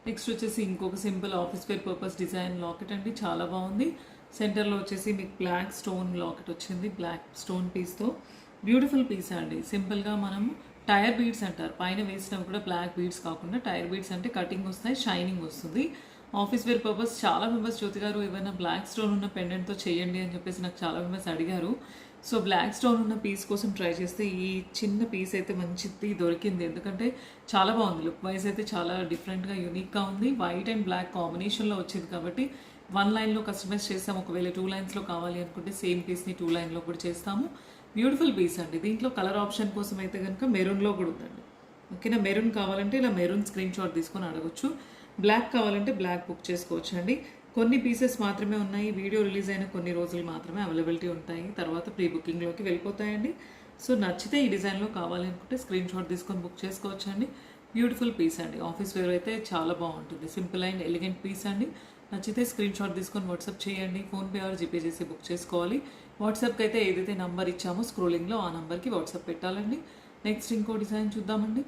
Next వచ్చేసి ఇంకొక simple office wear purpose design locket అండి, చాలా బాగుంది. సెంటర్లో వచ్చేసి మీకు బ్లాక్ స్టోన్ లాకెట్ వచ్చింది, బ్లాక్ స్టోన్ పీస్తో. బ్యూటిఫుల్ పీస్ అండి. సింపుల్గా మనం టైర్ బీడ్స్ అంటారు, పైన వేసినవి కూడా బ్లాక్ బీడ్స్ కాకుండా టైర్ బీడ్స్ అంటే కటింగ్ వస్తాయి, షైనింగ్ వస్తుంది. ఆఫీస్ వేర్ పర్పస్ చాలా మెంబర్స్ జ్యోతి గారు ఏమైనా బ్లాక్ స్టోన్ ఉన్న పెండెంట్తో చేయండి అని చెప్పేసి నాకు చాలా మెంబర్స్ అడిగారు. సో బ్లాక్ స్టోన్ ఉన్న పీస్ కోసం ట్రై చేస్తే ఈ చిన్న పీస్ అయితే మంచిది దొరికింది, ఎందుకంటే చాలా బాగుంది. లుక్ వైజ్ అయితే చాలా డిఫరెంట్గా యూనిక్గా ఉంది. వైట్ అండ్ బ్లాక్ కాంబినేషన్లో వచ్చింది కాబట్టి 1 లైన్లో కస్టమైజ్ చేస్తాము. ఒకవేళ 2 లైన్స్లో కావాలి అనుకుంటే సేమ్ పీస్ని 2 లైన్లో కూడా చేస్తాము. బ్యూటిఫుల్ పీస్ అండి. దీంట్లో కలర్ ఆప్షన్ కోసం అయితే కనుక మెరూన్లో కూడా ఉందండి. ఓకేనా, మెరూన్ కావాలంటే ఇలా మెరూన్ స్క్రీన్ షాట్ తీసుకొని అడగొచ్చు. బ్లాక్ కావాలంటే బ్లాక్ బుక్ చేసుకోవచ్చు అండి. కొన్ని పీసెస్ మాత్రమే ఉన్నాయి, వీడియో రిలీజ్ అయిన కొన్ని రోజులు మాత్రమే అవైలబిలిటీ ఉంటాయి, తర్వాత ప్రీ బుకింగ్లోకి వెళ్ళిపోతాయండి. సో నచ్చితే ఈ డిజైన్లో కావాలి అనుకుంటే స్క్రీన్ షాట్ తీసుకొని బుక్ చేసుకోవచ్చు అండి. బ్యూటిఫుల్ పీస్ అండి. ఆఫీస్ వేర్ అయితే చాలా బాగుంటుంది. సింపుల్ అండ్ ఎలిగెంట్ పీస్ అండి. నచ్చితే స్క్రీన్ షాట్ తీసుకొని వాట్సాప్ చేయండి. ఫోన్పే ఆర్ జీపే చేసి బుక్ చేసుకోవాలి. వాట్సాప్కి అయితే ఏదైతే నంబర్ ఇచ్చామో స్క్రోలింగ్లో ఆ నెంబర్కి వాట్సాప్ పెట్టాలండి. నెక్స్ట్ ఇంకో డిజైన్ చూద్దామండి.